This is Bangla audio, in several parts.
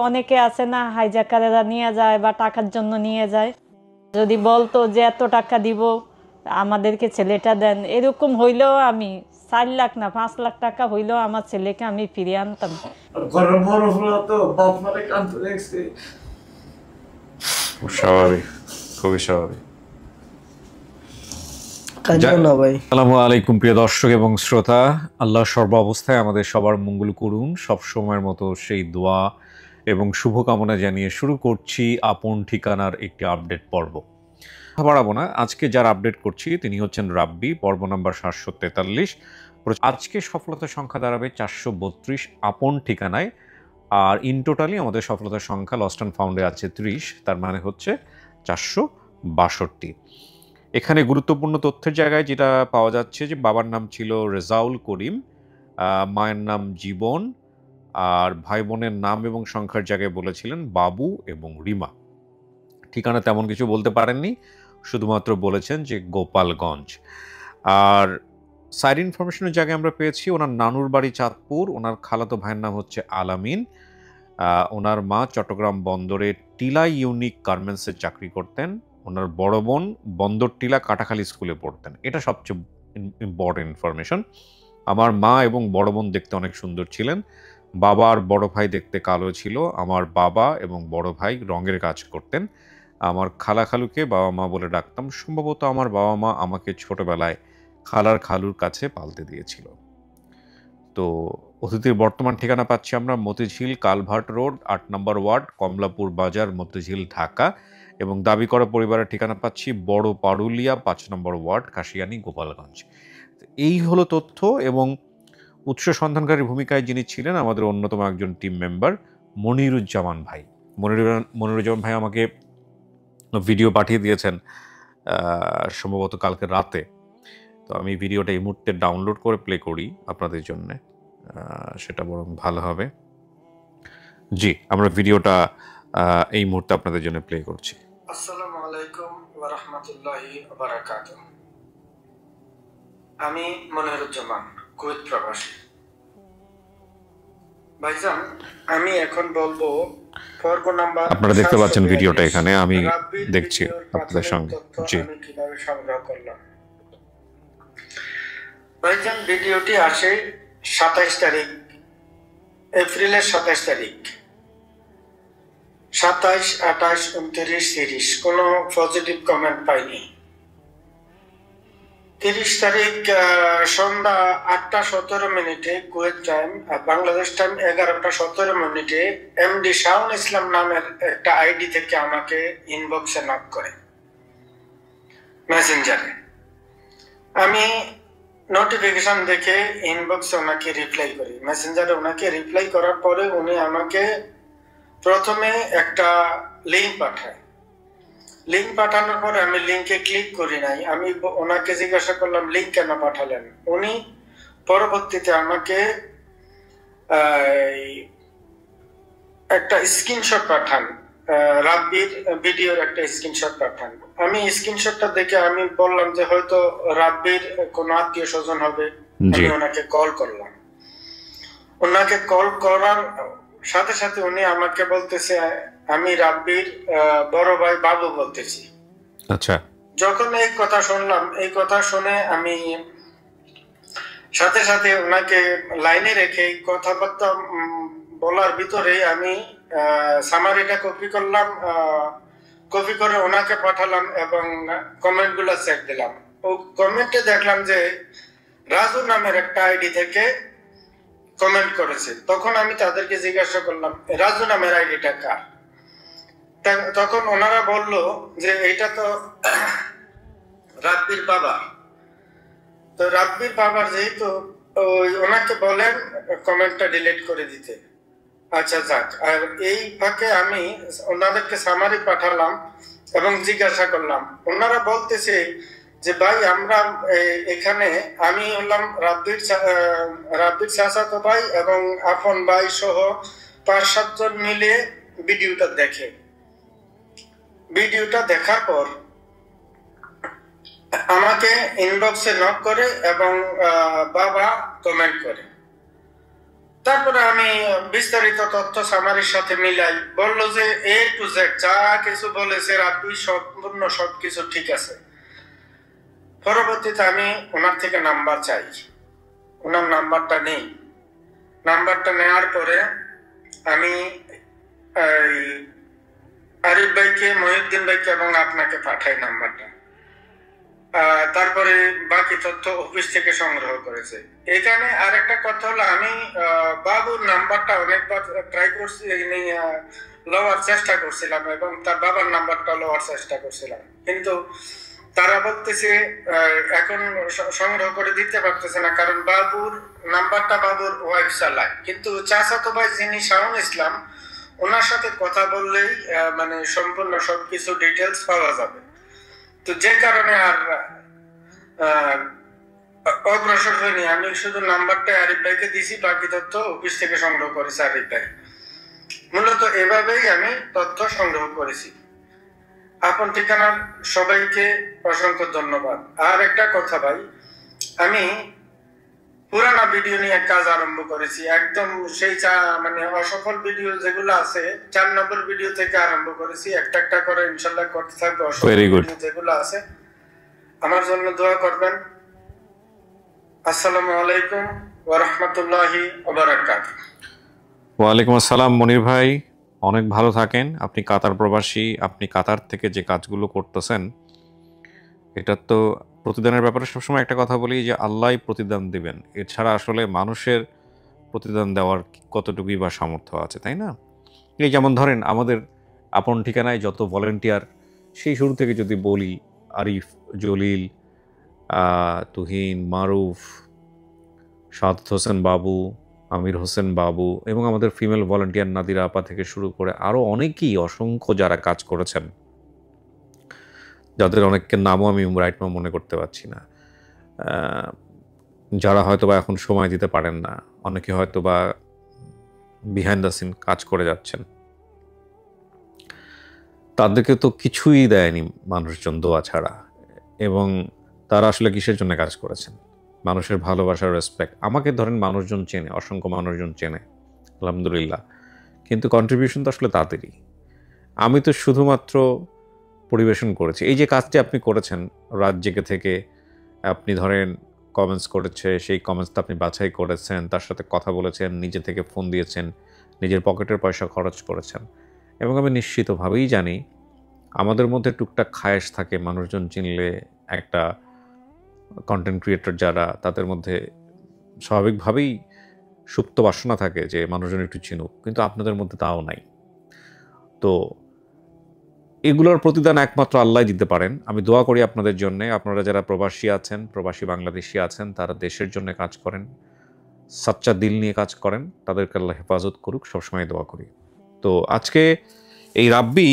অনেকে আছে না, হাইজাকারেরা নিয়ে যায় বা টাকার জন্য নিয়ে যায়। যদি বলতো যে এত টাকা দিব আমাদেরকে ছেলেটা দেন, এরকম হইলেও আমি 4 লাখ না 5 লাখ টাকা হইলেও আমার ছেলেকে আমি ফিরিয়ে আনতাম। স্বাভাবিক, খুবই স্বাভাবিক। আসসালামু আলাইকুম প্রিয় দর্শক এবং শ্রোতা, আল্লাহ সর্বাবস্থায় আমাদের সবার মঙ্গল করুন। সব সময়ের মতো সেই দোয়া এবং শুভকামনা জানিয়ে শুরু করছি আপন ঠিকানার একটি আপডেট পর্ব। বাড়াবো না, আজকে যার আপডেট করছি তিনি হচ্ছেন রাব্বি, পর্ব নাম্বার 743। আজকে সফলতার সংখ্যা দাঁড়াবে 432 আপন ঠিকানায়। আর ইন টোটালি আমাদের সফলতার সংখ্যা লস্ট অ্যান্ড ফাউন্ডে আছে 30, তার মানে হচ্ছে 462। এখানে গুরুত্বপূর্ণ তথ্যের জায়গায় যেটা পাওয়া যাচ্ছে যে বাবার নাম ছিল রেজাউল করিম, মায়ের নাম জীবন, আর ভাই বোনের নাম এবং সংখ্যার জায়গায় বলেছিলেন বাবু এবং রিমা। ঠিকানা তেমন কিছু বলতে পারেননি, শুধুমাত্র বলেছেন যে গোপালগঞ্জ। আর সাইড ইনফরমেশনের জায়গায় আমরা পেয়েছি ওনার নানুর বাড়ি চাঁদপুর, ওনার খালাতো ভাইয়ের নাম হচ্ছে আলামিন, ওনার মা চট্টগ্রাম বন্দরে টিলা ইউনিক গার্মেন্টসের চাকরি করতেন, ওনার বড় বোন বন্দর টিলা কাটাখালী স্কুলে পড়তেন। এটা সবচেয়ে ইম্পর্টেন্ট ইনফরমেশন। আমার মা এবং বড় বোন দেখতে অনেক সুন্দর ছিলেন, বাবা আর বড় ভাই দেখতে কালো ছিল। আমার বাবা এবং বড় ভাই রঙের কাজ করতেন। আমার খালা খালুকে বাবা মা বলে ডাকতাম। সম্ভবত আমার বাবা মা আমাকে ছোটবেলায় খালার খালুর কাছে পালতে দিয়েছিল। তো অতিথির বর্তমান ঠিকানা পাচ্ছি আমরা মতিঝিল কালভার্ট রোড, 8 নম্বর ওয়ার্ড, কমলাপুর বাজার, মতিঝিল, ঢাকা। এবং দাবি করা পরিবারের ঠিকানা পাচ্ছি বড় পারুলিয়া, 5 নম্বর ওয়ার্ড, কাশিয়ানী, গোপালগঞ্জ। এই হলো তথ্য। এবং উৎস সন্ধানকারীর ভূমিকায় যিনি ছিলেন আমাদের অন্যতম একজন টিম মেম্বার মনিরুজ্জামান ভাই। মনিরুজ্জামান ভাই আমাকে ভিডিও পাঠিয়ে দিয়েছেন সম্ভবত কালকে রাতে। তো আমি ভিডিওটা এই মুহূর্তে ডাউনলোড করে প্লে করি আপনাদের জন্য, সেটা বরং ভালো হবে। জি, আমরা ভিডিওটা এই মুহূর্তে আপনাদের জন্য প্লে করছি। আসসালামু আলাইকুম ওয়া রাহমাতুল্লাহি ওয়া বারাকাতুহু। আমি মনিরুজ্জামান, কুয়েত প্রবাসী। ভাইজান, আমি এখন বলবো পর্ব নাম্বার, আপনারা দেখতে পাচ্ছেন ভিডিওটা এখানে, আমি দেখছি আপনাদের সঙ্গে। জি, আমি কিভাবে সংগ্রহ করলাম। ভাইজান, ভিডিওটি আসে 27 তারিখ, এপ্রিলের 27 তারিখ। 27, 28, 29, 30 কোনো পজিটিভ কমেন্ট পাইনি। 30 তারিখ সন্ধ্যা 8টা 17 মিনিটে কুয়েত টাইম, বাংলাদেশ টাইম 11টা 17 মিনিটে এমডি শাওন ইসলাম নামের একটা আইডি থেকে আমাকে ইনবক্সে নক করে মেসেঞ্জারে। আমি নোটিফিকেশন দেখে ইনবক্সে ওনাকে রিপ্লাই করি। মেসেঞ্জারে ওনাকে রিপ্লাই করার পরে উনি আমাকে প্রথমে একটা লিঙ্ক পাঠায়। লিঙ্ক পাঠানোর পরে আমি লিঙ্কে ক্লিক করি নাই। আমি ওনাকে জিজ্ঞাসা করলাম লিঙ্ক কেন পাঠালেন। উনি পরবর্তীতে আমাকে একটা স্ক্রিনশট পাঠান, রাব্বির ভিডিওর একটা স্ক্রিনশট পাঠান। আমি স্ক্রিনশটটা দেখে আমি বললাম যে হয়তো রাব্বির কোনো আত্মীয় স্বজন হবে। আমি ওনাকে কল করলাম। ওনাকে কল করার সাথে সাথে উনি আমাকে বলতেছে আমি রাব্বির বড় ভাই বাবু বলতেছি। আচ্ছা। যখন এই কথা শুনলাম, এই কথা শুনে আমি সাথে সাথে ওনাকে লাইনে রেখে কথাবার্তা বলার ভিতরে আমি সামারিটা কপি করলাম, কপি করে ওনাকে পাঠালাম এবং কমেন্টগুলো চেক দিলাম। ও কমেন্টে দেখলাম যে রাজু নামের একটা আইডি থেকে কমেন্ট করেছে। তখন আমি তাদেরকে জিজ্ঞাসা করলাম রাজু নামের আইডিটা কার। তখন ওনারা বলল যে এটা তো রাব্বির বাবা। তো রাব্বির বাবার যেহেতু ওনাকে বলেন কমেন্টটা ডিলিট করে দিতে। আচ্ছা যাক। আর এই ফাঁকে আমি ওনাদেরকে সামারি পাঠালাম এবং জিজ্ঞাসা করলাম। ওনারা বলতেছে যে ভাই আমরা এখানে, আমি হলাম রাব্বির চাচাতো ভাই এবং আপন ভাই সহ 5-7 জন মিলে ভিডিওটা দেখে। ভিডিওটা দেখার পর আমাকে ইনবক্সে নক করে এবং বাবা কমেন্ট করে। তারপরে আমি বিস্তারিত তথ্য সামারির সাথে মিলাই, বললো যে A to Z যা কিছু বলেছে রাব্বি সম্পূর্ণ সবকিছু ঠিক আছে। পরবর্তীতে আমি ওনার থেকে নাম্বার চাই, ওনার নাম্বারটা নেই। নাম্বারটা নেওয়ার পরে আমি আরিফ ভাইকে, মহিউদ্দিন ভাইকে এবং আপনাকে পাঠাই নাম্বারটা। তারপরে বাকি তথ্য অফিস থেকে সংগ্রহ করেছে। এখানে আর একটা কথা হলো, আমি বাবুর নাম্বারটা অনেকবার ট্রাই করছি, লওয়ার চেষ্টা করছিলাম এবং তার বাবার নাম্বারটা লওয়ার চেষ্টা করছিলাম, কিন্তু তারা বলতেছে এখন সংগ্রহ করে দিতে পারতেছে না, কারণ বাবুর নাম্বারটা বাবুর ওয়াইফ চালায়। কিন্তু চাচাতো ভাই যিনি শাওন ইসলাম, ওনার সাথে কথা বললেই মানে সম্পূর্ণ সবকিছু ডিটেলস পাওয়া যাবে। তো যে কারণে আর অগ্রসর হয়নি। আমি শুধু নাম্বারটা আরিফ ভাইকে দিছি, বাকি তথ্য অফিস থেকে সংগ্রহ করেছে আরিফ ভাই। মূলত এভাবেই আমি তথ্য সংগ্রহ করেছি। আপন ঠিকানার সবাইকে অসংখ্য ধন্যবাদ। আর একটা কথা ভাই, আমি পুরানা ভিডিও নিয়ে কাজ আরম্ভ করেছি, একদম সেই মানে অসফল ভিডিও যেগুলো আছে 4 নম্বর ভিডিও থেকে আরম্ভ করেছি। একটা একটা করে ইনশাল্লাহ করতে থাকবো। অসফল ভিডিও যেগুলো আছে আমার জন্য দোয়া করবেন। আসসালামু আলাইকুম ওয়া রাহমাতুল্লাহি ওয়া বারাকাতুহু। ওয়ালাইকুম আসসালাম মনির ভাই, অনেক ভালো থাকেন। আপনি কাতার প্রবাসী, আপনি কাতার থেকে যে কাজগুলো করতেছেন এটা তো প্রতিদানের ব্যাপারে সবসময় একটা কথা বলি যে আল্লাহই প্রতিদান দিবেন, এছাড়া আসলে মানুষের প্রতিদান দেওয়ার কতটুকুই বা সামর্থ্য আছে, তাই না? এই যেমন ধরেন আমাদের আপন ঠিকানায় যত ভলেন্টিয়ার, সেই শুরু থেকে যদি বলি, আরিফ, জলিল, তুহিন, মারুফ, সাদত হোসেন বাবু, আমির হোসেন বাবু এবং আমাদের ফিমেল ভলেন্টিয়ার নাদিরা আপা থেকে শুরু করে আরও অনেকেই, অসংখ্য যারা কাজ করেছেন, যাদের অনেকের নামও আমি রাইট নাও মনে করতে পারছি না, যারা হয়তো বা এখন সময় দিতে পারেন না, অনেকে হয়তো বা বিহাইন্ড দ্য সিন কাজ করে যাচ্ছেন, তাদেরকে তো কিছুই দেয়নি মানুষজন দোয়া ছাড়া। এবং তারা আসলে কিসের জন্য কাজ করেছেন? মানুষের ভালোবাসার রেসপেক্ট। আমাকে ধরেন মানুষজন চেনে, অসংখ্য মানুষজন চেনে আলহামদুলিল্লাহ, কিন্তু কন্ট্রিবিউশন তো আসলে তাদেরই। আমি তো শুধুমাত্র পরিবেশন করেছি। এই যে কাজটি আপনি করেছেন রাত জেগে থেকে, আপনি ধরেন কমেন্টস করেছে, সেই কমেন্টসটা আপনি বাছাই করেছেন, তার সাথে কথা বলেছেন, নিজে থেকে ফোন দিয়েছেন, নিজের পকেটের পয়সা খরচ করেছেন। এবং আমি নিশ্চিতভাবেই জানি আমাদের মধ্যে টুকটাক খায়েশ থাকে, মানুষজন চিনলে, একটা কন্টেন্ট ক্রিয়েটর যারা, তাদের মধ্যে স্বাভাবিকভাবেই সুপ্ত বাসনা থাকে যে মানুষজন একটু চিনুক, কিন্তু আপনাদের মধ্যে তাও নাই। তো এগুলোর প্রতিদান একমাত্র আল্লাহ দিতে পারেন। আমি দোয়া করি আপনাদের জন্য। আপনারা যারা প্রবাসী আছেন, প্রবাসী বাংলাদেশি আছেন, তারা দেশের জন্য কাজ করেন, সাচ্চা দিল নিয়ে কাজ করেন, তাদেরকে আল্লাহ হেফাজত করুক, সবসময় দোয়া করি। তো আজকে এই রাব্বি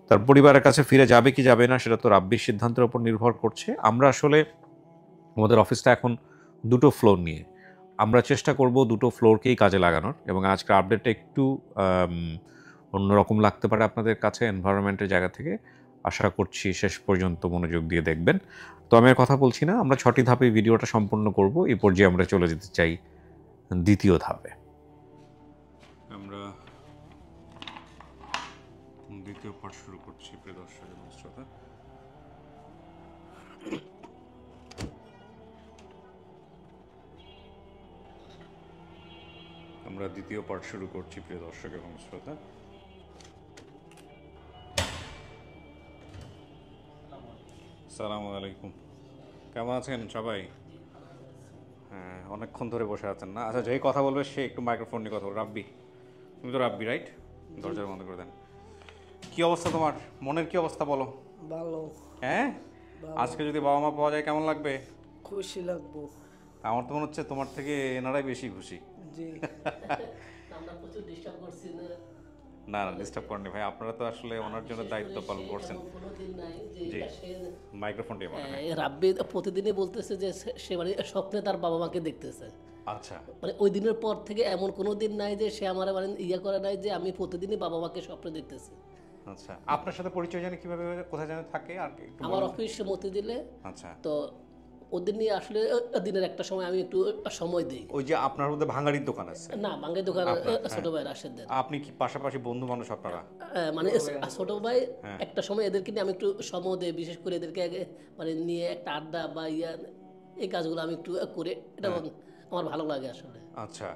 তার পরিবারের কাছে ফিরে যাবে কি যাবে না সেটা তো রাব্বির সিদ্ধান্তের উপর নির্ভর করছে। আমরা আসলে আমাদের অফিসটা এখন 2টো ফ্লোর নিয়ে, আমরা চেষ্টা করব 2টো ফ্লোরকেই কাজে লাগানোর। এবং আজকের আপডেটটা একটু অন্যরকম লাগতে পারে আপনাদের কাছে এনভায়রনমেন্টের জায়গা থেকে। আশা করছি শেষ পর্যন্ত মনোযোগ দিয়ে দেখবেন। তো আমি আর কথা বলছি না, আমরা 6টি ধাপে ভিডিওটা সম্পূর্ণ করব। এই পর্যায়ে আমরা চলে যেতে চাই 2য় ধাপে। আমরা 2য় পার্ট শুরু করছি প্রিয় দর্শক এবং শ্রোতা। আমরা 2য় পার্ট শুরু করছি প্রিয় দর্শক এবং শ্রোতা। আসসালামু আলাইকুম, কেমন আছেন সবাই? হ্যাঁ, অনেকক্ষণ ধরে বসে আছেন না? আচ্ছা, যেই কথা বলবে সে একটু মাইক্রোফোন নিয়ে কথা বল। রাব্বি, তুমি তো রাব্বি রাইট? দরজা বন্ধ করে দেন। কি অবস্থা তোমার? মনের কি অবস্থা বলো? ভালো। হ্যাঁ, আজকে যদি বাবা মা পাওয়া যায় কেমন লাগবে? খুশি লাগবো। আমার তো মনে হচ্ছে তোমার থেকে এনারাই বেশি খুশি। জি। আমরা প্রচুর ডিস্টার্ব করছি না? না না, ডিস্টার্ব করেনি ভাই, আপনারা তো আসলে ওনার জন্য দায়িত্ব পালন করছেন। কোনোদিন নাই জি, যে মাইক্রোফোনটি আমার। রাব্বি প্রতিদিনই বলতেছে যে সে মানে স্বপ্নে তার বাবা মাকে দেখতেছে। আচ্ছা, মানে ওই দিনের পর থেকে এমন কোনো দিন নাই যে সে আমার মানে করে নাই যে আমি প্রতিদিনই বাবা মাকে স্বপ্নে দেখতেছি। আচ্ছা, আপনার সাথে পরিচয় জানি কিভাবে, কোথায় জানি থাকে আর একটু আমার অফিস মতিঝিলে। আচ্ছা, তো ওদের নিয়ে আসলে দিনের একটা সময় আমি একটু সময় দিই। ওই যে আপনার মধ্যে ভাঙাড়ির দোকান আছে, না বাঙ্গাই দোকান ছোট ভাই রাশেদ দেন। আপনি কি পাশাপাশি বন্ধু মানুষ আপনারা? মানে ছোট ভাই একটা সময় এদেরকে নিয়ে আমি একটু সময় দিই, বিশেষ করে এদেরকে মানে নিয়ে একটা আড্ডা বা এই কাজগুলো আমি একটু করে, এটা আমার ভালো লাগে আসলে। আচ্ছা,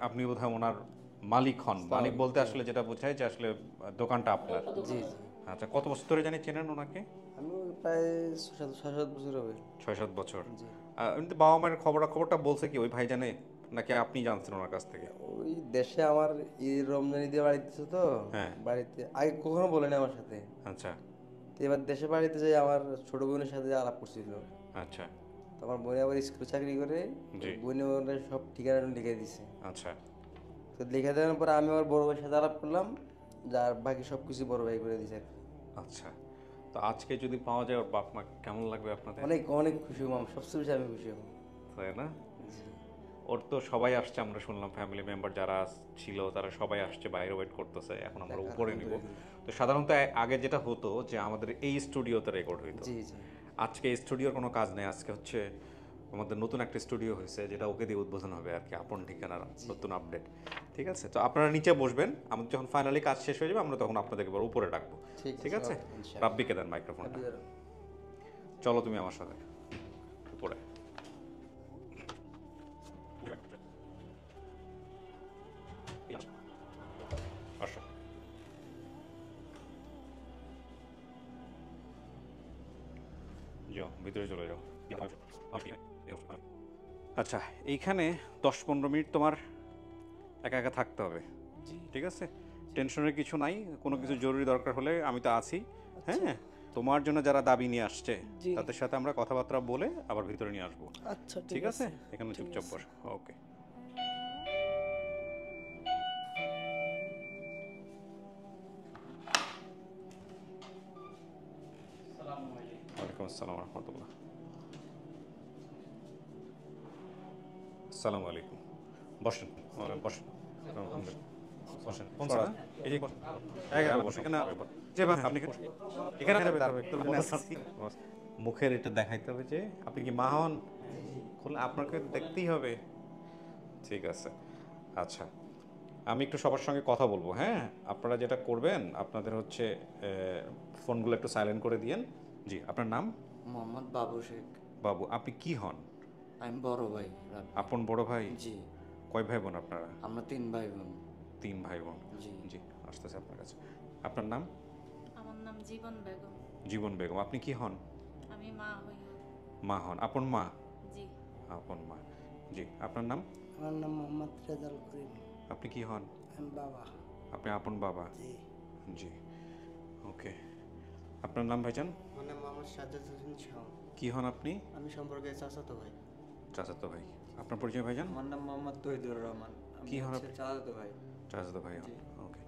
আপনি বোধহয় ওনার মালিক হন। মালিক বলতে আসলে যেটা বোঝায় যে আসলে দোকানটা আপনার। জি জি। আচ্ছা, কত বছর ধরে জানি চেনেন ওনাকে? আমি প্রায় 6-7 বছর হবে। 6-7 বছর। জি। এমনিতে বাবা মায়ের খবরটা বলছে কি ওই ভাই জানে, নাকি আপনি জানছেন ওনার কাছ থেকে? ওই দেশে আমার রমজান ঈদে বাড়িতে ছিল তো, হ্যাঁ। বাড়িতে আগে কখনো বলেনি আমার সাথে। আচ্ছা তো এবার দেশে বাড়িতে যাই আমার ছোট বোনের সাথে আলাপ করছিল। আচ্ছা তো আমার বোনে আবার স্কুলে চাকরি করে, জি। বোনে ওরা সব ঠিকানা লিখে দিছে। আচ্ছা তো লিখে দেওয়ার পরে আমি আমার বড় ভাইয়ের সাথে আলাপ করলাম, যার বাকি সব কিছু বড় ভাই করে দিছে। আচ্ছা। তো আজকে যদি পাওয়া যায় ওর বাপ মা কেমন লাগবে আপনাদের? অনেক অনেক খুশি হবো, সবচেয়ে বেশি আমি খুশি হবো। তাই না? ওর তো সবাই আসছে, আমরা শুনলাম ফ্যামিলি মেম্বার যারা ছিল তারা সবাই আসছে, বাইরে ওয়েট করতেছে, এখন আমরা উপরে নিব। তো সাধারণত আগে যেটা হতো যে আমাদের এই স্টুডিওতে রেকর্ড হইতো। জি জি। আজকে এই স্টুডিওর কোনো কাজ নেই, আজকে হচ্ছে আমাদের নতুন একটা স্টুডিও হয়েছে, যেটা ওকে দিয়ে উদ্বোধন হবে আর কি, আপন ঠিকানার নতুন আপডেট। ঠিক আছে, তো আপনারা নিচে বসবেন, আমাদের যখন ফাইনালি কাজ শেষ হয়ে যাবে আমরা তখন আপনাদেরকে এবার উপরে ডাকবো। ঠিক আছে, রাব্বিকে দেন মাইক্রোফোনটা। চলো তুমি আমার সাথে উপরে। আসো। যাও ভিতরে চলে যাও। আচ্ছা, এইখানে 10-15 মিনিট তোমার একা একা থাকতে হবে। ঠিক আছে, টেনশনের কিছু নাই, কোনো কিছু জরুরি দরকার হলে আমি তো আছি। হ্যাঁ, তোমার জন্য যারা দাবি নিয়ে আসছে তাদের সাথে আমরা কথাবার্তা বলে আবার ভিতরে নিয়ে আসবো। আচ্ছা ঠিক আছে, এখানে চুপচাপ বসো। ওকে। ওয়ালাইকুম আসসালাম রহমতুল্লাহ। আসসালামু আলাইকুম। বসেন বসেন বসেন। কোন স্যার? এই যে বসেন। বসেন এখানে। যে ভাই আপনি এখানে মুখের এটা দেখাইতে হবে যে আপনি কি মা হন, আপনাকে দেখতেই হবে। ঠিক আছে, আচ্ছা আমি একটু সবার সঙ্গে কথা বলবো। হ্যাঁ, আপনারা যেটা করবেন আপনাদের হচ্ছে ফোনগুলো একটু সাইলেন্ট করে দিয়েন। জি, আপনার নাম? মোহাম্মদ বাবু শেখ। বাবু, আপনি কি হন? আমি বড় ভাই। আপন বড় ভাই? জি। কয় ভাই বোন আপনারা? আমরা 3 ভাই বোন। 3 ভাই বোন। জি। জি, আসতেছে আপনার কাছে। আপনার নাম? আমার নাম জীবন বেগম। জীবন বেগম, আপনি কি হন? আমি মা হই। মা হন, আপন মা? জি। আপন মা। জি, আপনার নাম? আমার নাম মোহাম্মদ রেজাল করিম। আপনি কি হন? আমি বাবা। আপনি আপন বাবা? জি। জি, ওকে। আপনার নাম ভাইজান? আমার নাম মোহাম্মদ সাজ্জাদ হোসেন শাহ। কি হন আপনি? আমি সম্পর্কে চাচাতো ভাই। চাচাতো ভাই। আপনার পরিচয় ভাইজান? আমার নাম মোহাম্মদ তহিদুর রহমান। কি হন আপনি? চাচাতো ভাই। চাচাতো ভাই হন, ওকে।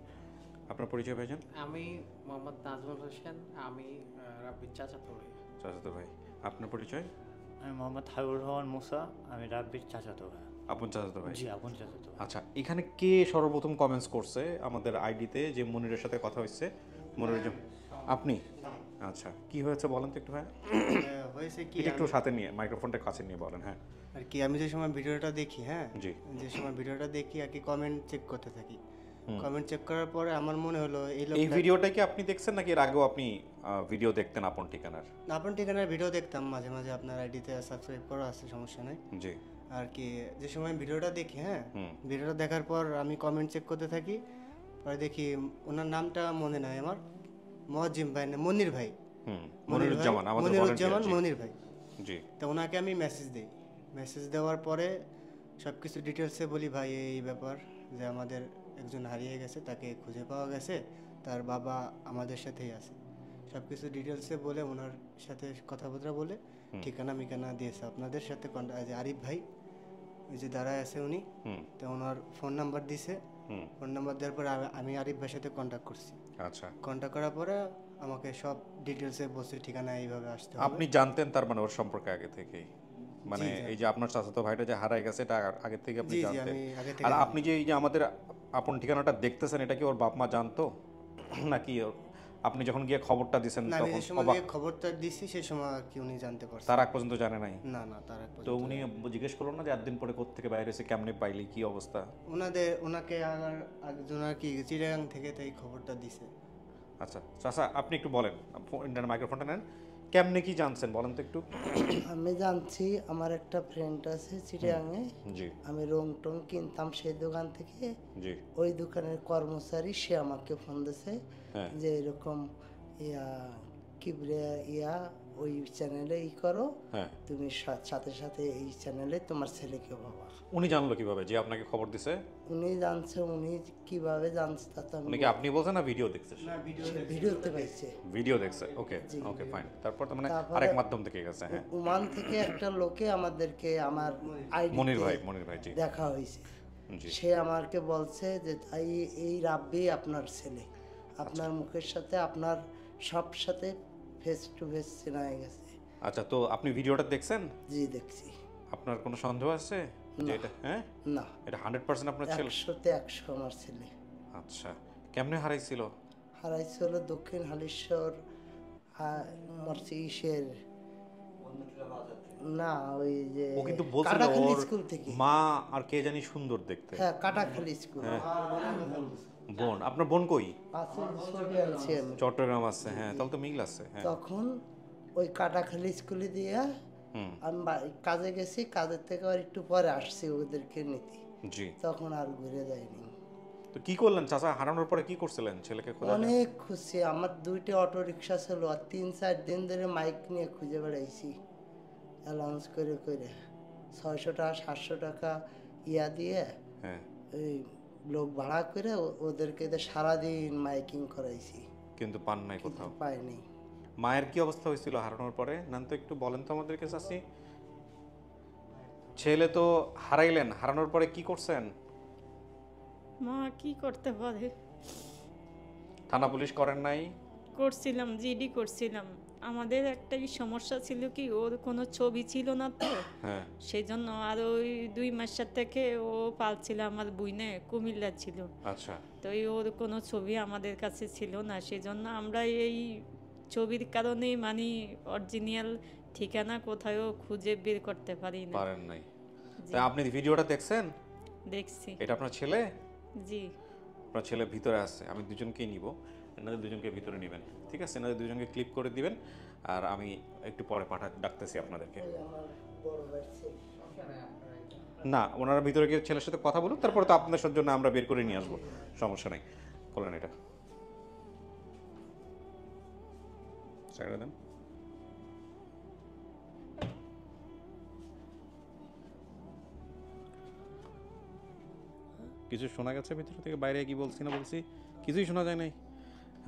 আপনার পরিচয় ভাইজান? আমি মোহাম্মদ নাজমুল হোসেন, আমি রাব্বির চাচাতো ভাই। চাচাতো ভাই। আপনার পরিচয়? আমি মোহাম্মদ হাবিবুর রহমান মুসা, আমি রাব্বির চাচাতো ভাই। আপন চাচাতো ভাই? জি, আপন চাচাতো ভাই। আচ্ছা, এখানে কে সর্বপ্রথম কমেন্টস করছে আমাদের আইডিতে যে মনিরের সাথে কথা হচ্ছে? মনির আপনি? আচ্ছা, কি হয়েছে বলেন তো একটু ভাই। হয়েছে কি, এটা একটু সাথে নিয়ে মাইক্রোফোনটা কাছে নিয়ে বলেন। হ্যাঁ আর কি আমি যে সময় ভিডিওটা দেখি, হ্যাঁ জি। যে সময় ভিডিওটা দেখি আর কি কমেন্ট চেক করতে থাকি। কমেন্ট চেক করার পরে আমার মনে হলো এই এই ভিডিওটা কি আপনি দেখছেন নাকি এর আগেও আপনি ভিডিও দেখতেন আপন ঠিকানার? আপন ঠিকানার ভিডিও দেখতাম মাঝে মাঝে, আপনার আইডিতে সাবস্ক্রাইব করা আছে, সমস্যা নেই। জি। আর কি যে সময় ভিডিওটা দেখি, হ্যাঁ ভিডিওটা দেখার পর আমি কমেন্ট চেক করতে থাকি, পরে দেখি ওনার নামটা মনে নাই আমার, মজিম ভাই না মনির ভাই, মনিরুজ্জামান, আমাদের মনিরুজ্জামান volunteer, জি। মনির ভাই। জি। তো ওনাকে আমি মেসেজ দিই, মেসেজ দেওয়ার পরে সব কিছু ডিটেলসে বলি, ভাই এই ব্যাপার যে আমাদের একজন হারিয়ে গেছে, তাকে খুঁজে পাওয়া গেছে, তার বাবা আমাদের সাথেই আছে, সব কিছু ডিটেলসে বলে ওনার সাথে কথাবার্তা বলে ঠিকানা মিকানা দিয়েছে। আপনাদের সাথে আরিফ ভাই ওই যে দাঁড়ায় আছে উনি, তো ওনার ফোন নাম্বার দিছে। ফোন নাম্বার দেওয়ার পরে আমি আরিফ ভাইয়ের সাথে কন্ট্যাক্ট করছি। আচ্ছা, কন্ট্যাক্ট করার পরে আমাকে সব ডিটেলসে বলছে ঠিকানা এইভাবে আসতে হবে। আপনি জানতেন তার মানে ওর সম্পর্কে আগে থেকেই? মানে এই যে আপনার চাচাতো ভাইটা যে হারায় গেছে এটা আগে থেকে আপনি জি জি, জানতেন? আমি আগে থেকে আর আপনি যে এই যে আমাদের আপন ঠিকানাটা দেখতেছেন এটা কি ওর বাপ মা জানতো নাকি আপনি যখন গিয়ে খবরটা দিয়েছেন না, আমি তখন যে সময় অবাক? গিয়ে খবরটা দিছি সেই সময় আর কি উনি জানতে পারছেন। তার আগ পর্যন্ত জানে নাই? না না, তার এক তো পর্যন্ত উনি জিজ্ঞেস করলো না যে 8 দিন পরে কোত্থেকে বাইরে এসে কেমনে পাইলি, কি অবস্থা? ওনাকে একজন আর কি চিটাগাং থেকে তাই খবরটা দিছে। আচ্ছা চাচা, আপনি একটু বলেন, ইন্টারনেট মাইক্রোফোনটা নেন, কেমনে কি জানছেন বলেন তো একটু। আমি জানছি আমার একটা ফ্রেন্ড আছে চিটাগাংয়ে, জি আমি রং টং কিনতাম সেই দোকান থেকে। জি ওই দোকানের কর্মচারী সে আমাকে ফোন দিয়েছে হ্যাঁ যে এরকম কিবরে ওই চ্যানেলে করো, হ্যাঁ। তুমি সাথে সাথে এই চ্যানেলে তোমার ছেলেকে বাবা। উনি জানলো কিভাবে যে আপনাকে খবর দিছে? উনি জানছে, উনি কিভাবে জানছে তা তো উনি কি আপনি বলছেন না ভিডিও দেখছে? ভিডিওতে পাইছে। ভিডিও দেখছে, ওকে ওকে ফাইন। তারপর তো মানে তারপরে আরেক মাধ্যম থেকে গেছে। হ্যাঁ, ওমান থেকে একটা লোকে আমাদেরকে আমার আইডি মনির ভাই জি দেখা হয়েছে। জি সে আমাকে বলছে যে তাই এই রাব্বি আপনার ছেলে, আপনার মুখের সাথে আপনার সব সাথে ফেস টু ফেস চেনা হয়ে গেছে। আচ্ছা, তো আপনি ভিডিওটা দেখছেন? জি দেখছি। আপনার কোনো সন্দেহ আছে যে এটা না, এটা 100% আপনার ছেলে? 100-তে 100 আমার ছেলে। আচ্ছা, কেমনে হারাইছিল? হারাইছিল দক্ষিণ হালিশ্বর মর্সিসের না, ওই যে ও কিন্তু বলছিল কাটাখালী ওর স্কুল থেকে। মা আর কে জানি সুন্দর দেখতে। হ্যাঁ, কাটাখালী স্কুল। বোন, আপনার বোন কই? আছে, ছবি আনছি আমি। চট্টগ্রাম আছে, হ্যাঁ, তাহলে তো মিল আছে। হ্যাঁ, তখন ওই কাটাখালী স্কুলে দিয়ে আমি কাজে গেছি, কাজের থেকে আর একটু পরে আসছি ওদেরকে নিতে। জি, তখন আর ঘুরে যায়নি। তো কি করলেন চাচা? হারানোর পরে কি করছিলেন? ছেলেকে খোঁজা? অনেক খুশি। আমার 2টি অটো রিক্সা ছিল, আর 3-4 দিন ধরে মাইক নিয়ে খুঁজে বেড়াইছি, অ্যালাউন্স করে করে 600 টাকা 700 টাকা দিয়ে হ্যাঁ, ওই লোক ভাড়া করে ওদেরকে সারাদিন মাইকিং করাইছি, কিন্তু পান নাই কোথাও? পাইনি। মায়ের কি অবস্থা হয়েছিল হারানোর পরে? নান তো একটু বলেন তো আমাদেরকে চাচি। ছেলে তো হারাইলেন, হারানোর পরে কি করছেন? মা কি করতে পারে? থানা পুলিশ করেন নাই? করছিলাম, জিডি করছিলাম। আমাদের একটাই সমস্যা ছিল কি, ওর কোনো ছবি ছিল না তো, হ্যাঁ, সেই জন্য। আর ওই 2 মাসের থেকে ও পালছিল, আমার বুইনে কুমিল্লা ছিল। আচ্ছা, তো ওর কোনো ছবি আমাদের কাছে ছিল না, সেই জন্য আমরা এই ছবির কারণেই মানে অরিজিনাল ঠিকানা কোথাও খুঁজে বের করতে পারি না। পারেন নাই। তাই আপনি ভিডিওটা দেখছেন? দেখছি। এটা আপনার ছেলে? জি। আপনার ছেলে ভিতরে আছে, আমি দুজনকেই নিব, এনাদের দুজনকে ভিতরে নেবেন, ঠিক আছে? এনাদের দুজনকে ক্লিপ করে দিবেন, আর আমি একটু পরে ডাকতেছি আপনাদেরকে। না, ওনারা ভিতরে গিয়ে ছেলের সাথে কথা বলুন, তারপরে তো আপনাদের জন্য আমরা বের করে নিয়ে আসবো, সমস্যা নেই। বলেন এটা সাইডে দেন। কিছু শোনা গেছে ভিতর থেকে? বাইরে কি বলছি না বলছি কিছুই শোনা যায় নাই?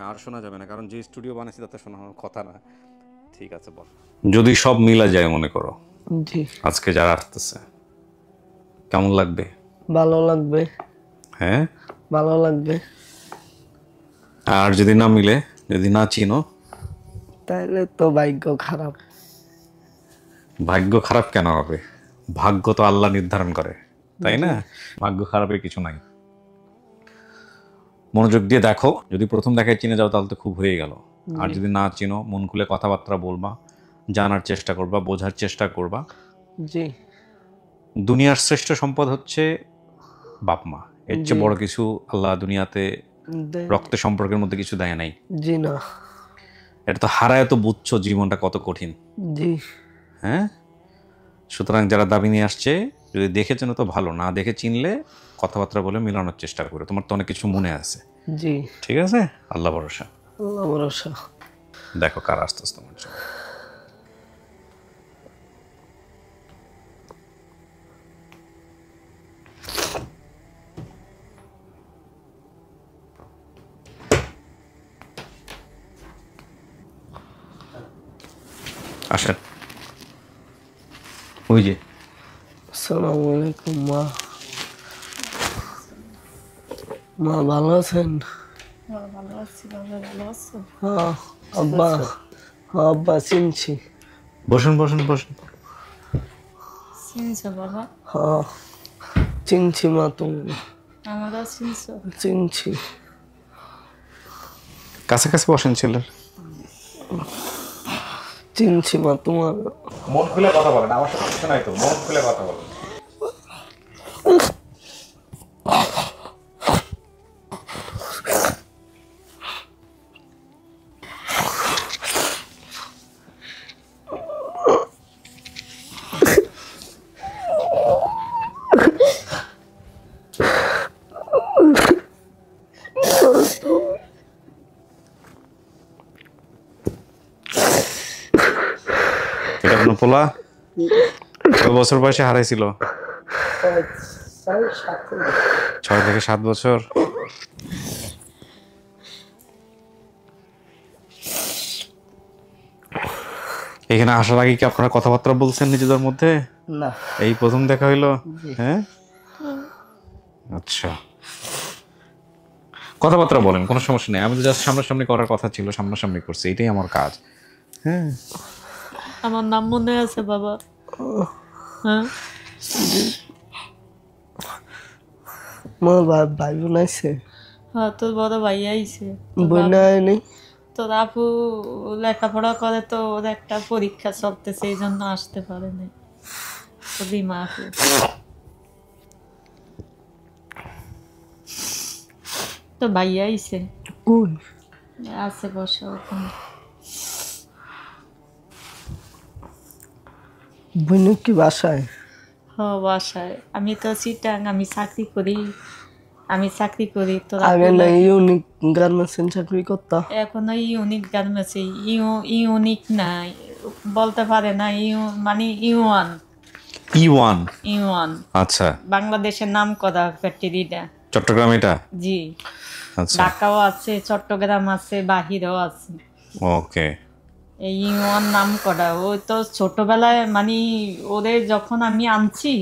আর শোনা যাবে না, কারণ যে স্টুডিও বানাইছি তাতে শোনানোর কথা না। ঠিক আছে, বল। যদি সব মিলা যায়, মনে করো জি, আজকে যারা আসতেছে কেমন লাগবে? ভালো লাগবে। হ্যাঁ, ভালো লাগবে। আর যদি না মিলে, যদি না চিনো, তাহলে তো ভাগ্য খারাপ। ভাগ্য খারাপ কেন হবে? ভাগ্য তো আল্লাহ নির্ধারণ করে, তাই না? ভাগ্য খারাপের কিছু নাই। মনোযোগ দিয়ে দেখো, যদি প্রথম দেখায় চিনে যাও তাহলে তো খুব হয়ে গেল। আর যদি না চিনো, মন খুলে কথাবার্তা বলবা, জানার চেষ্টা করবা, বোঝার চেষ্টা করবা। জি। দুনিয়ার শ্রেষ্ঠ সম্পদ হচ্ছে বাপ মা। এর চেয়ে বড় কিছু আল্লাহ দুনিয়াতে রক্তের সম্পর্কের মধ্যে কিছু দেয় নাই। জি না, এটা তো হারায় তো বুঝছো জীবনটা কত কঠিন। জি। হ্যাঁ, সুতরাং যারা দাবি নিয়ে আসছে, যদি দেখে চেনো তো ভালো, না দেখে চিনলে কথাবার্তা বলে মিলানোর চেষ্টা করো। তোমার তো অনেক কিছু মনে আছে। জি, ঠিক আছে, আল্লাহ ভরসা। আল্লাহ ভরসা। দেখো কার আসতেছে তোমার জন্য। আসেন। ওই যে। আসসালামু আলাইকুম মা। মা ভালো আছেন? ভালো আছি। বাবা ভালো আছো? হ্যাঁ আব্বা, আব্বা চিনছি। বসুন বসুন বসুন। চিনছো বাবা? হ্যাঁ চিনছি মা, তুমি? আমরা চিনছো? চিনছি। কাছাকাছি বসেন ছেলের। চিনছি মা তোমার। মন খুলে কথা বলেন, আমার সাথে কিছু নাই তো, মন খুলে কথা বলেন। এটা কোনো পোলা কয় বছর বয়সে হারাইছিল? 6 থেকে 7 বছর। এখানে আসার আগে কি আপনারা কথাবার্তা বলছেন নিজেদের মধ্যে? না, এই প্রথম দেখা হইলো? হ্যাঁ, আচ্ছা, কথাবার্তা বলেন, কোনো সমস্যা নেই। আমি তো জাস্ট সামনাসামনি করার কথা ছিল, সামনাসামনি করছি, এটাই আমার কাজ। হ্যাঁ, আমার নাম মনে আছে বাবা? হ্যাঁ, ভাই বোন আছে? হ্যাঁ, তোর বড় ভাই আইছে। বোন নেই? তোর আপু লেখাপড়া করে, তো ওর একটা পরীক্ষা চলতেছে, এই জন্য আসতে পারে না। তো দিমা আপু তো ভাই আইছে। কই আছে? বসে ওখানে। বোন কি বাসায়? হ্যাঁ, বাসায়। আমি তো চিটাং, আমি চাকরি করি। তো আগে না ইউনিক গার্মেন্টস চাকরি করতা? এখনো ইউনিক গার্মেন্টস, ইউনিক না বলতে পারে না, মানে ইউয়ান। আচ্ছা, বাংলাদেশের নাম করা ফ্যাক্টরিটা চট্টগ্রাম এটা? জি। আচ্ছা, ঢাকাও আছে, চট্টগ্রাম আছে, বাহিরেও আছে। ওকে। এই ইউয়ান নাম করা। ওই তো ছোটবেলায় মানে ওদের যখন আমি আনছি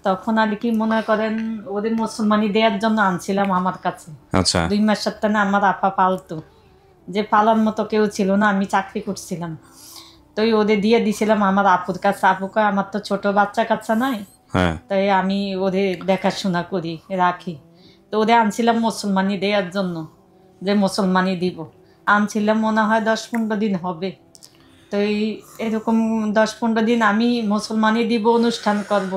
তখন আর কি মনে করেন ওদের মুসলমানি দেওয়ার জন্য আনছিলাম আমার কাছে। আচ্ছা, 2 মাসের টানে আমার আপা পালতো, যে পালার মতো কেউ ছিল না, আমি চাকরি করছিলাম, তো ওদের দিয়ে দিছিলাম আমার আপুর কাছে। আপুকে আমার তো ছোট বাচ্চা কাচ্চা নাই, তাই আমি ওদের দেখাশোনা করি, রাখি। তো ওদের আনছিলাম মুসলমানি দেওয়ার জন্য, যে মুসলমানি দিব। আনছিলাম মনে হয় 10-15 দিন হবে। তো এরকম 10-15 দিন আমি মুসলমানি দিব, অনুষ্ঠান করব।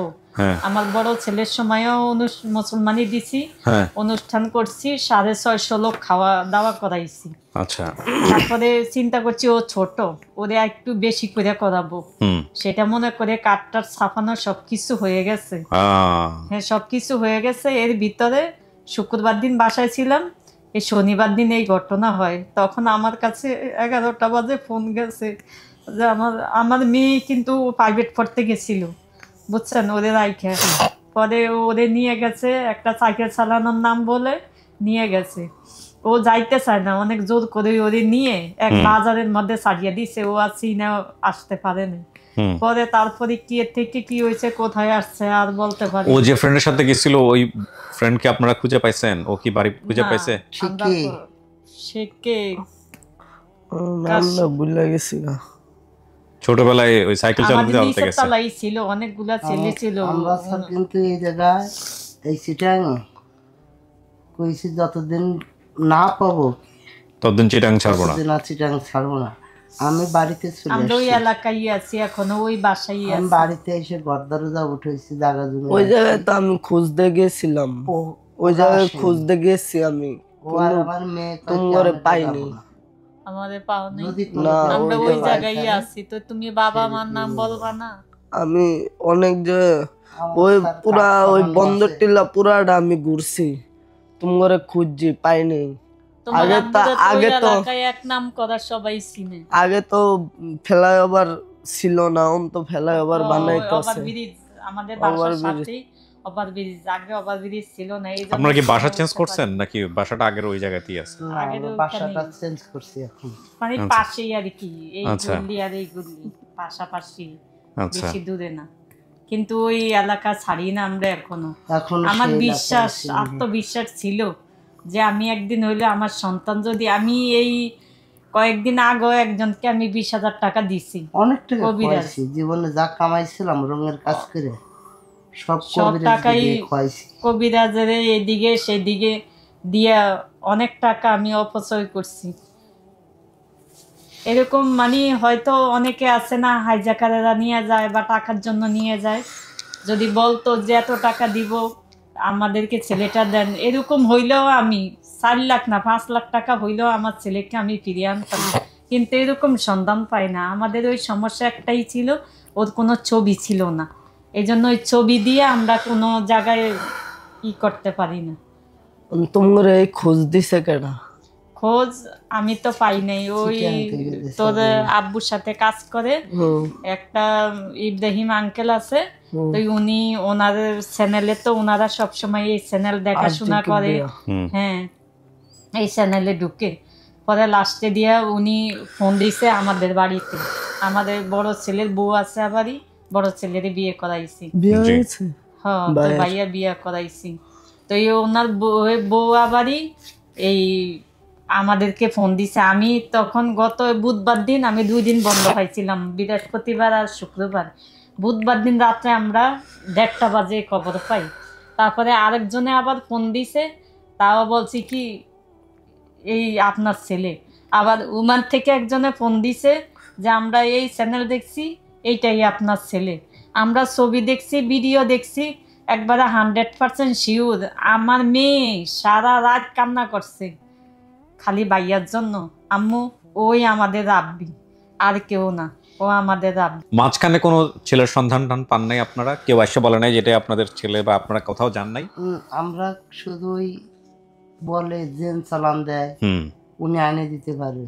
আমার বড় ছেলের সময়ও মুসলমানি দিছি, অনুষ্ঠান করছি, 650 লোক খাওয়া দাওয়া করাইছি। আচ্ছা, তারপরে চিন্তা করছি ও ছোট, ওরে একটু বেশি করে করাবো, সেটা মনে করে কাঠটার ছাপানো সবকিছু হয়ে গেছে। হ্যাঁ, সবকিছু হয়ে গেছে। এর ভিতরে শুক্রবার দিন বাসায় ছিলাম, এই শনিবার দিন এই ঘটনা হয়। তখন আমার কাছে 11টা বাজে ফোন গেছে যে আমার মেয়ে কিন্তু প্রাইভেট পড়তে গেছিল, বুঝছেন, ওদের আইখে। পরে ওদের নিয়ে গেছে, একটা সাইকেল চালানোর নাম বলে নিয়ে গেছে। ও যাইতে চায় না, অনেক জোর করে ওদের নিয়ে এক বাজারের মধ্যে ছাড়িয়ে দিছে। ও আর চিনে আসতে পারেনি। পরে তারপরে কি এর থেকে কি হয়েছে, কোথায় আসছে আর বলতে পারি। ও যে ফ্রেন্ডের সাথে গেছিল, ওই ফ্রেন্ডকে আপনারা খুঁজে পাইছেন? ও কি বাড়ি খুঁজে পাইছে? সে কে নাম না ভুলে গেছি না। ছোটবেলায় ওই সাইকেল চালাতে গেছে, ছিল, অনেকগুলা ছেলে ছিল। আমরা কিন্তু এই জায়গায় এই চিটাং কইছি যতদিন না পাবো ততদিন চিটাং ছাড়বো না, চিটাং ছাড়বো না। আমি বাড়িতে চলে আসছি, আমরা ওই এলাকায় আছি এখনো, ওই বাসায় আছি। আমি বাড়িতে এসে গর্দারোজা উঠেছি জায়গা জমি। ওই জায়গায় তো আমি খুঁজতে গেছিলাম, ওই জায়গায় খুঁজতে গেছি আমি, আমার মেয়ে তোমারে পাইনি। আমাদের পাও নেই না, আমরা ওই জায়গায় আছি। তো তুমি বাবা মার নাম বলবা না? আমি অনেক যে ওই পুরা ওই বন্দর টিলা পুরাটা আমি ঘুরছি, তোমারে খুঁজছি পাইনি। আগে তো এক নাম করা সবাই চিনে। আগে তো ফ্লাইওভার ছিল না, অন্ত ফ্লাইওভার বানাইতেছে। আমাদের বাসার সাথেই ওভারব্রিজ, আগে ওভারব্রিজ ছিল না। এই জন্য আপনারা কি বাসা চেঞ্জ করছেন নাকি বাসাটা আগের ওই জায়গাতেই আছে? আগের বাসাটা চেঞ্জ করছি এখন, মানে পাশেই আর কি, এই গলি আর এই গলি পাশাপাশি, বেশি দূরে না। কিন্তু ওই এলাকা ছাড়ি না আমরা এখনো। আমার বিশ্বাস, আত্মবিশ্বাস ছিল যে আমি একদিন হইলে আমার সন্তান, যদি আমি এই কয়েকদিন আগে একজনকে আমি 20,000 টাকা দিছি, অনেক টাকা খাইছি জীবনে, যা কামাইছিলাম রঙের কাজ করে সব টাকাই কবিরাজের এদিকে সেদিকে দিয়া অনেক টাকা আমি অপচয় করছি। এরকম মানে হয়তো অনেকে আছে না, হাইজাকারেরা নিয়ে যায় বা টাকার জন্য নিয়ে যায়। যদি বলতো যে এত টাকা দিব আমাদেরকে ছেলেটা দেন, এরকম হইলেও আমি 4 লাখ না 5 লাখ টাকা হইলেও আমার ছেলেকে আমি ফিরিয়ে আনতাম, কিন্তু এরকম সন্ধান পাই না। আমাদের ওই সমস্যা একটাই ছিল, ওর কোনো ছবি ছিল না, এই জন্য ওই ছবি দিয়ে আমরা কোনো জায়গায় ই করতে পারি না। তোমার এই খোঁজ দিছে কেনা? খোঁজ আমি তো পাই নাই। ওই তোর আব্বুর সাথে কাজ করে একটা ইব্রাহিম আঙ্কেল আছে, তো উনি ওনার চ্যানেলে, তো ওনারা সবসময় এই চ্যানেল দেখাশোনা করে, হ্যাঁ এই চ্যানেলে ঢুকে। পরে লাস্টে দিয়া উনি ফোন দিছে আমাদের বাড়িতে, আমাদের বড় ছেলের বউ আছে বাড়ি, বড় ছেলের বিয়ে করাইছি। হ্যাঁ, তো ভাইয়া বিয়ে করাইছি। তো এই ওনার বউ আবারই এই আমাদেরকে ফোন দিছে। আমি তখন গত বুধবার দিন আমি 2 দিন বন্ধ পাইছিলাম, বৃহস্পতিবার আর শুক্রবার। বুধবার দিন রাত্রে আমরা 1:30 বাজে খবর পাই। তারপরে আরেকজনে আবার ফোন দিছে, তাও বলছি কি এই আপনার ছেলে। আবার উমান থেকে একজনে ফোন দিছে যে আমরা এই চ্যানেল দেখছি, এইটাই আপনার ছেলে। আমরা ছবি দেখছি, ভিডিও দেখছি, একবারে 100% শিওর। আমার মেয়ে সারা রাত কান্না করছে খালি ভাইয়ার জন্য, আম্মু ওই আমাদের রাব্বি, আর কেউ না, ও আমাদের রাব্বি। মাঝখানে কোনো ছেলের সন্ধান টান পান নাই আপনারা? কেউ এসে বলে নাই যেটা আপনাদের ছেলে, বা আপনারা কোথাও যান নাই? আমরা শুধুই বলে জেন চালান দেয়, উনি আইনে দিতে পারবে।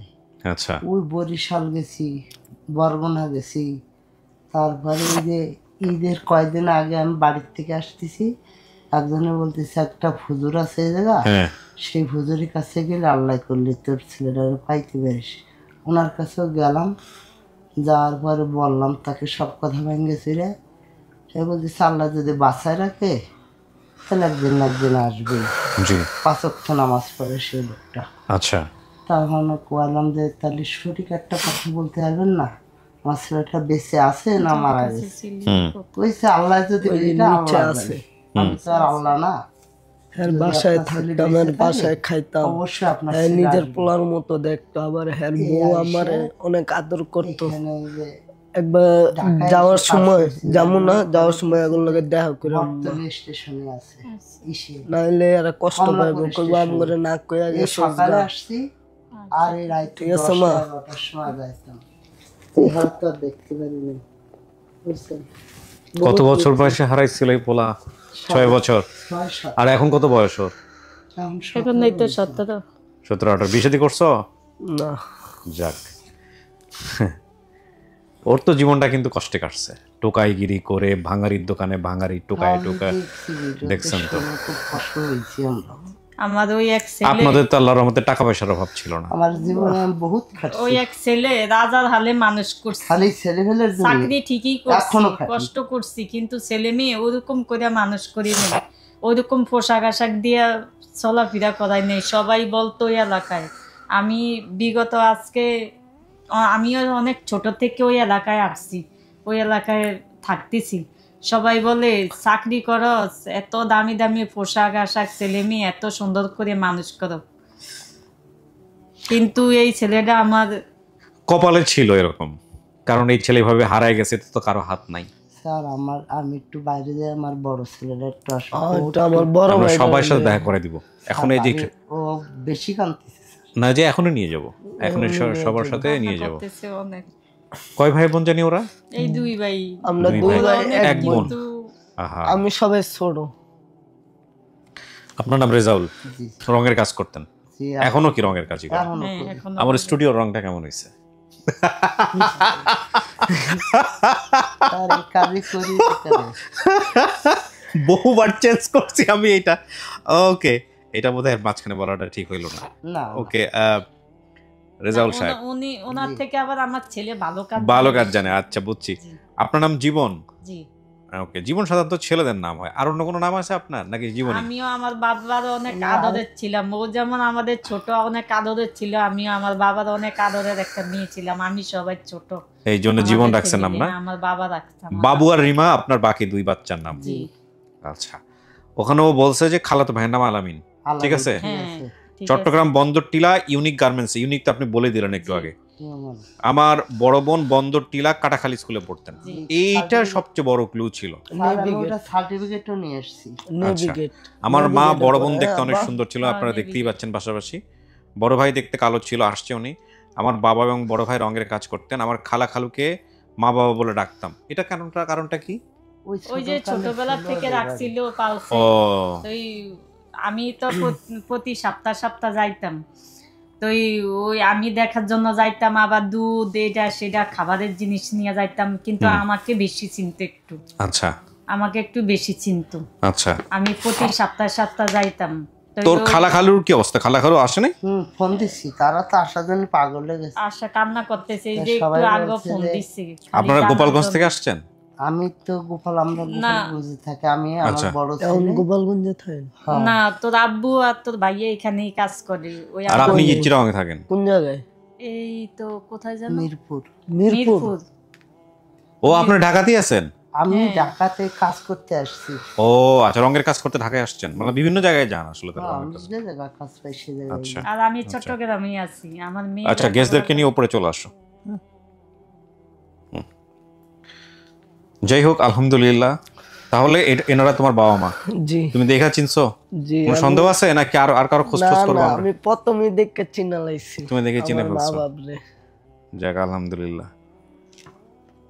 আচ্ছা, ওই বরিশাল গেছি, বরগুনা গেছি, তারপরে এই যে ঈদের কয়েকদিন আগে আমি বাড়ির থেকে আসতেছি, একজনে বলতেছে একটা হুজুর আছে এই জায়গা, সেই হুজুরের কাছে গেলে আল্লাহ করলে তোর ছেলেটা পাইতে পারিস। ওনার কাছেও গেলাম, যাওয়ার পরে বললাম তাকে সব কথা ভেঙেছি রে। সে বলতেছে আল্লাহ যদি বাঁচায় রাখে তাহলে একদিন না একদিন আসবে। 5 ওয়াক্ত নামাজ পড়ে সেই লোকটা। আচ্ছা, তখন কোয়ালাম যে তাহলে সঠিক একটা কথা বলতে পারবেন না, আমার ছেলেটা বেঁচে আছে না মারা গেছে? বলছে আল্লাহ যদি আছে, আমি তো আর আল্লাহ না। হ্যাঁ, বাসায় থাকতাম, বাসায় খাইতাম, অবশ্যই আপনার নিজের পোলার মতো দেখতো। আবার হ্যাঁ বউ আমার অনেক আদর করতো। একবার যাওয়ার সময় যাবো না, যাওয়ার সময় এগুলোকে দেখা করে স্টেশনে আছে, নাইলে এরা কষ্ট পাইবো, কইবো আমি করে না কইয়া গেছে। সকালে আসছি আর এই রাত ঠিক আছে মা, সময় যাইতাম, এবার তো দেখতে পারিনি। বুঝছেন কত বছর বয়সে হারাইছিল এই পোলা? 6 বছর। আর এখন কত বয়স ওর? এখন নাই তো 17 18। বিয়ে করছো? না। যাক, ওর তো জীবনটা কিন্তু কষ্টে কাটছে, টোকাইগিরি করে, ভাঙারির দোকানে ভাঙারি টোকায় টোকায়, দেখছেন তো? আমার ওই এক ছেলে, আপনাদের তো আল্লাহর রহমতে টাকা পয়সার অভাব ছিল না। আমার জীবনে বহুত খাটছি। ওই এক ছেলে রাজার হালে মানুষ করছে, খালি ছেলেমেয়ের জন্য চাকরি ঠিকই করছি, কষ্ট করছি, কিন্তু ছেলে মেয়ে ওরকম করে মানুষ করি না, ওরকম পোশাক আশাক দিয়ে চলাফেরা করাই নেই। সবাই বলতো ওই এলাকায়, আমি বিগত আজকে আমিও অনেক ছোট থেকে ওই এলাকায় আসছি, ওই এলাকায় থাকতেছি। সবাই বলে চাকরি করো, এত দামি দামি পোশাক আশাক, ছেলে মেয়ে এত সুন্দর করে মানুষ করো, কিন্তু এই ছেলেটা আমার কপালে ছিল এরকম, কারণ এই ছেলে ভাবে হারায় গেছে, তো কারো হাত নাই। স্যার আমি একটু বাইরে যাই, আমার বড় ছেলেটা একটু এটা আমার বড় ভাই, সবার সাথে দেখা করে দিব। এখন এই যে ও বেশি কাঁদতেছে না, যে এখনই নিয়ে যাব, এখনই সবার সাথে নিয়ে যাব। কয় ভাই বোন জানি ওরা? এই 2 ভাই। আমরা 2 ভাই, 1 বোন। আমি সবাই ছোট। আপনার নাম রেজাউল, রঙের কাজ করতেন, এখনো কি রঙের কাজই করেন? আমার স্টুডিওর রংটা কেমন হয়েছে? বহুবার চেঞ্জ করছি আমি এটা। ওকে, এটা বোধহয় মাঝখানে বলাটা ঠিক হইল না। ওকে, রেজাউল সাহেব, উনি ওনার থেকে আবার আমার ছেলে ভালো কাজ জানে। আচ্ছা, বুঝছি। আপনার নাম জীবন? জি। ওকে, জীবন সাধারণত ছেলেদের নাম হয়, আর অন্য কোনো নাম আছে আপনার নাকি জীবনী? আমিও আমার বাবার অনেক আদরের ছিলাম, ও যেমন আমাদের ছোট অনেক আদরের ছিল, আমিও আমার বাবার অনেক আদরের একটা মেয়ে ছিলাম, আমি সবাই ছোট, এই জন্য জীবন রাখছেন নাম না? আমার বাবা রাখতাম। বাবু আর রিমা আপনার বাকি 2 বাচ্চার নাম? জি। আচ্ছা, ওখানেও বলছে যে খালাতো ভাইয়ের নাম আলামিন, ঠিক আছে? চট্টগ্রাম বন্দর টিলা ইউনিক গার্মেন্টস, ইউনিক তো আপনি বলে দিলেন একটু আগে। আমার বড় বোন বন্দর টিলা কাটাখালী স্কুলে পড়তেন, এইটা সবচেয়ে বড় ক্লু ছিল। সার্টিফিকেটও নিয়ে এসেছি। আচ্ছা, আমার মা বড় বোন দেখতে অনেক সুন্দর ছিল, আপনারা দেখতেই পাচ্ছেন পাশাপাশি। বড় ভাই দেখতে কালো ছিল, আসছে উনি। আমার বাবা এবং বড় ভাই রঙের কাজ করতেন। আমার খালা খালুকে মা বাবা বলে ডাকতাম। এটা কারণটা কি? ওই যে ছোটবেলা থেকে রাখছিল পালছে। ওই আমি তো প্রতি সপ্তাহ যাইতাম, তো ওই আমি দেখার জন্য যাইতাম, আবার দুধ এটা সেটা খাবারের জিনিস নিয়ে যাইতাম, কিন্তু আমাকে বেশি চিনতো একটু। আচ্ছা, আমাকে একটু বেশি চিনতো। আচ্ছা, আমি প্রতি সপ্তাহ যাইতাম। তোর খালা খালুর কি অবস্থা? খালা খালু আসে নাই? ফোন দিছি, তারা তো আসার জন্য পাগল হয়ে গেছে। আশা কান্না করতেছে, এই যে একটু আগে ফোন দিছি। আপনারা গোপালগঞ্জ থেকে আসছেন? আমি তো আমরা গোপালগঞ্জে থাকি, আমি আমার বড় ছেলে গোপালগঞ্জে থাকেন না, তোর আব্বু আর তোর ভাইয়া এখানেই কাজ করে। ওই আর আপনি চিটাগাং থাকেন? কোন জায়গায়? এই তো কোথায় জানো, মিরপুর। ও আপনি ঢাকাতেই আছেন? আমি ঢাকাতে কাজ করতে আসছি। ও আচ্ছা, রঙের কাজ করতে ঢাকায় আসছেন, মানে বিভিন্ন জায়গায় যান আসলে। আচ্ছা, আর আমি চট্টগ্রামে আছি, আমার মেয়ে। আচ্ছা, গেস্টদেরকে নিয়ে উপরে চলে আসো। যাই হোক, আলহামদুলিল্লাহ। তাহলে এনারা তোমার বাবা মা? জি। তুমি দেখা চিনছো? জি। কোনো সন্দেহ আছে নাকি আর কারো খোঁজ করবো? না, আমি প্রথমেই দেখে চিনা লাইছি। তুমি দেখে চিনে ফেলছো? যাক, আলহামদুলিল্লাহ।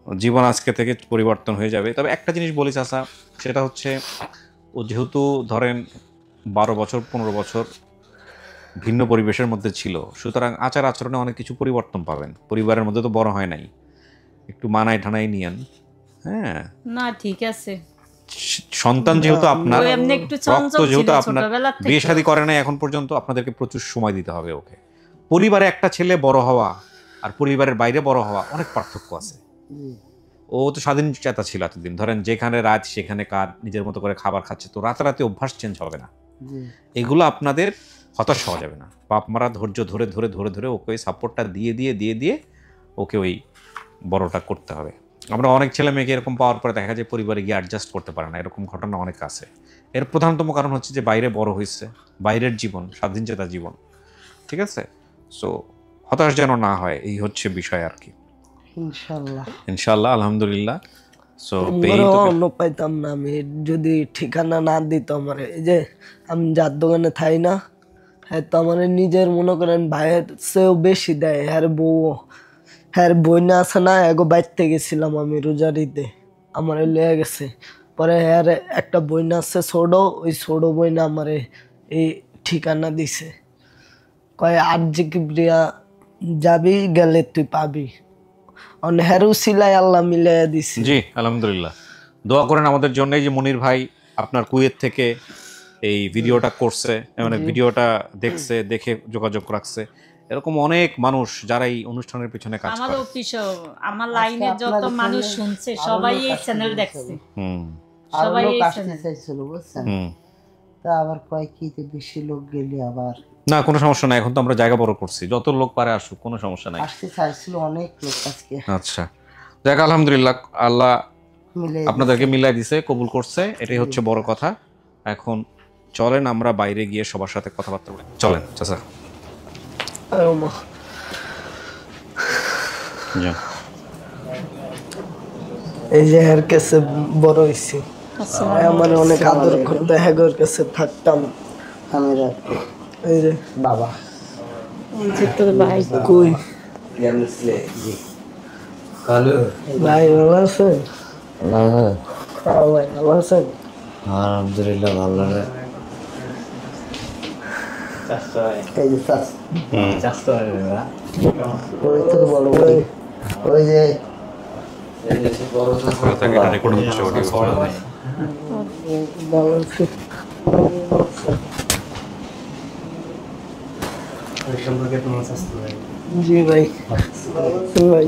জীবন আজকে থেকে পরিবর্তন হয়ে যাবে। তবে একটা জিনিস বলি চাচা, সেটা হচ্ছে ও যেহেতু ধরেন 12 বছর 15 বছর ভিন্ন পরিবেশের মধ্যে ছিল, সুতরাং আচার আচরণে অনেক কিছু পরিবর্তন পাবেন। পরিবারের মধ্যে তো বড় হয় নাই, একটু মানায় ঠানাই নিয়েন। হ্যাঁ না, ঠিক আছে। সন্তান যেহেতু আপনার, রক্ত যেহেতু আপনার, বিয়ে শাদী করে নাই এখন পর্যন্ত, আপনাদেরকে প্রচুর সময় দিতে হবে ওকে। পরিবারে একটা ছেলে বড় হওয়া আর পরিবারের বাইরে বড় হওয়া অনেক পার্থক্য আছে। ও তো স্বাধীন চেতা ছিল এতদিন, ধরেন যেখানে রাত সেখানে কার, নিজের মতো করে খাবার খাচ্ছে, তো রাতারাতি অভ্যাস চেঞ্জ হবে না। এগুলো আপনাদের হতাশ হওয়া যাবে না। বাপ মারা ধৈর্য ধরে ধরে ধরে ধরে ওকে ওই সাপোর্টটা দিয়ে দিয়ে দিয়ে দিয়ে ওকে ওই বড়টা করতে হবে। আমরা অনেক ছেলে মেয়েকে এরকম পাওয়ার পরে দেখা যায় পরিবারে গিয়ে অ্যাডজাস্ট করতে পারে না, এরকম ঘটনা অনেক আছে। এর প্রধানতম কারণ হচ্ছে যে বাইরে বড় হয়েছে, বাইরের জীবন, স্বাধীন চেতা জীবন। ঠিক আছে, সো হতাশ যেন না হয়, এই হচ্ছে বিষয় আর কি। ইনশাআল্লাহ, আলহামদুলিল্লাহ। সো অন্য পাইতাম না আমি যদি ঠিকানা না দিত আমার। এই যে আমি যার দোকানে থাই না, হ্যাঁ তো আমার নিজের মনে করেন ভাইয়ের চেয়েও বেশি দেয়। হ্যাঁ বউ, হ্যাঁ বইনা আছে না, এগো বাইতে গেছিলাম আমি রোজারিতে, আমার লেগে গেছে। পরে হ্যাঁ একটা বইনা আছে ছোট, ওই ছোট বইনা আমার এই ঠিকানা দিছে, কয় আর জিকিব্রিয়া যাবি, গেলে তুই পাবি। হেরু সিলাই আল্লাহ মিলাই দিছে। জি, আলহামদুলিল্লাহ। দোয়া করেন আমাদের জন্য। এই যে মনির ভাই আপনার কুয়েত থেকে এই ভিডিওটা করছে, মানে ভিডিওটা দেখছে, দেখে যোগাযোগ রাখছে, এরকম অনেক মানুষ যারা এই অনুষ্ঠানের পিছনে কাজ করে। আমার অফিসে, আমার লাইনে যত মানুষ শুনছে সবাই এই চ্যানেল দেখছে। সবাই এই চ্যানেল চাইছিল, বুঝছেন? তা আবার কয় কি বেশি লোক গেলে আবার না, কোনো সমস্যা নাই। এখন তো আমরা জায়গা বড় করছি, যত লোক পারে আসুক, কোনো সমস্যা নাই। আসতে চাইছিল অনেক লোক আজকে। আচ্ছা, যাক আলহামদুলিল্লাহ, আল্লাহ আপনাদেরকে মিলাই দিছে, কবুল করছে, এটাই হচ্ছে বড় কথা। এখন চলেন আমরা বাইরে গিয়ে সবার সাথে কথাবার্তা বলি। চলেন চাচা। এই যে এর কাছে বড় হইছি, আমার অনেক আদর করতে, হ্যাগর কাছে থাকতাম আমি। এই যে বাবা, তোর ভাই কই? ভাই ভালো আছেন? ভালো আছেন? আলহামদুলিল্লাহ, ভালো। ওই যে জি ভাই, ভাই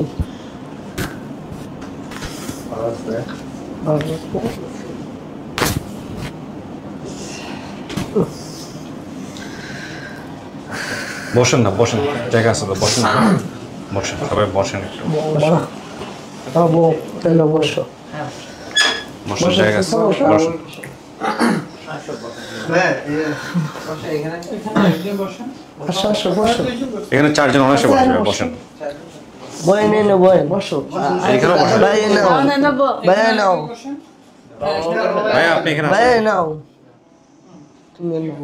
বসেন না, বসেন, জায়গা আছে তো, বসেন, বসেন, সবাই বসেন একটু। বসো, বসেন, জায়গা আছে, বসেন। এখানে 4 জন অনায়াসে বসবে, বসেন। বয়েন এনে বয়েন বসো এখানে বসো। ভাই নাও ভাই নাও ভাই আপনি এখানে আসুন। ভাই নাও তুমি নেব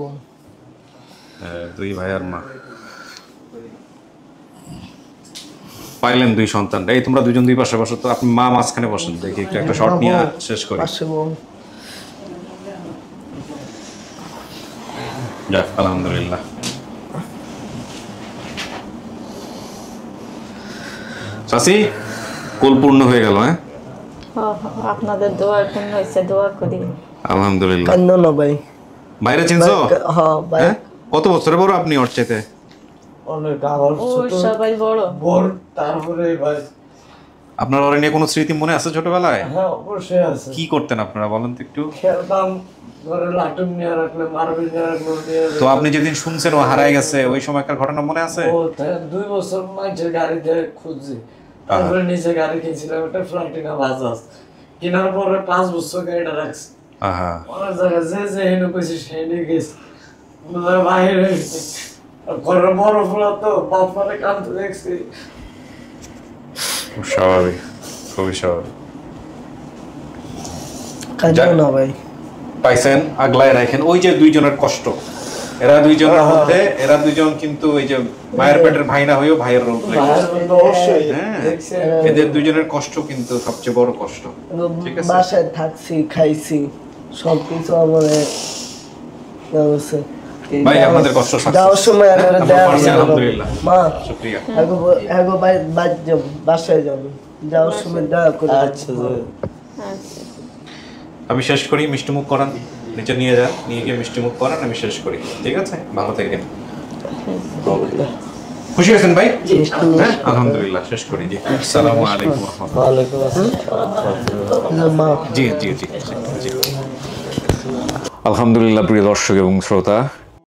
দুই ভাই আর মা পাইলেন দুই সন্তান। এই তোমরা দুজন দুই পাশে বসো তো, আপনি মা মাঝখানে বসেন, দেখি একটু একটা শর্ট নিয়ে শেষ করি। যাক আলহামদুলিল্লাহ। চাচি কোল পূর্ণ হয়ে গেল। হ্যাঁ আপনাদের দোয়া পূর্ণ হয়েছে, দোয়া করি। আলহামদুলিল্লাহ। কান্দো না ভাই। বাইরে চিনছো? হ্যাঁ ভাই। কত বছরের বড় আপনি ওর চাইতে? অনেক আগর ছোট সবাই বড় বড়। তারপরে ভাই আপনার ওর নিয়ে কোনো স্মৃতি মনে আছে ছোটবেলায়? হ্যাঁ অবশ্যই আছে। কি করতেন আপনারা বলেন তো একটু? খেলতাম, ঘরে লাটুম নিয়ে রাখলে, মার্বেল নিয়ে রাখলে। তো আপনি যেদিন শুনছেন ও হারায় গেছে, ওই সময়কার ঘটনা মনে আছে? ও 2 বছর মানুষের গাড়িতে খুঁজছি, তারপরে নিজে গাড়ি কিনছিলাম, একটা ফ্লাইটিনা বাজাজ কেনার পরে 5 বছর গাড়িটা রাখছি। অনেক জায়গায় যে হেনে কইছি সেনে গেছি, বাইরে ঘরের বড় ফুলা তো বাপ মানে কাঁদতে দেখছি। স্বাভাবিক, খুবই স্বাভাবিক। না ভাই পাইছেন, আগলায় রাখেন। ওই যে দুইজনের কষ্ট, এরা দুইজনের মধ্যে, এরা দুইজন কিন্তু ওই যে মায়ের পেটের ভাই না হয়েও ভাইয়ের রোল প্লে করছে। এদের দুইজনের কষ্ট কিন্তু সবচেয়ে বড় কষ্ট। ঠিক আছে, বাসায় থাকছি, খাইছি, সবকিছু আমাদের ব্যবস্থা। ভাই আপনাদের কষ্ট যাওয়ার সময় আলহামদুলিল্লাহ, মা শুকরিয়া। এগো ভাই বাসায় যাবো, যাওয়ার সময় দেখা করে। আচ্ছা আমি শেষ করি, মিষ্টিমুখ করান, নিচে নিয়ে যান, নিয়ে গিয়ে মিষ্টিমুখ করান, আমি শেষ করি। ঠিক আছে, ভালো থাকেন। খুশি হয়েছেন ভাই? হ্যাঁ আলহামদুলিল্লাহ, শেষ করি। জি আসসালামু আলাইকুম। ওয়ালাইকুম আসসালাম। জি জি জি জি। আলহামদুলিল্লাহ প্রিয় দর্শক এবং শ্রোতা,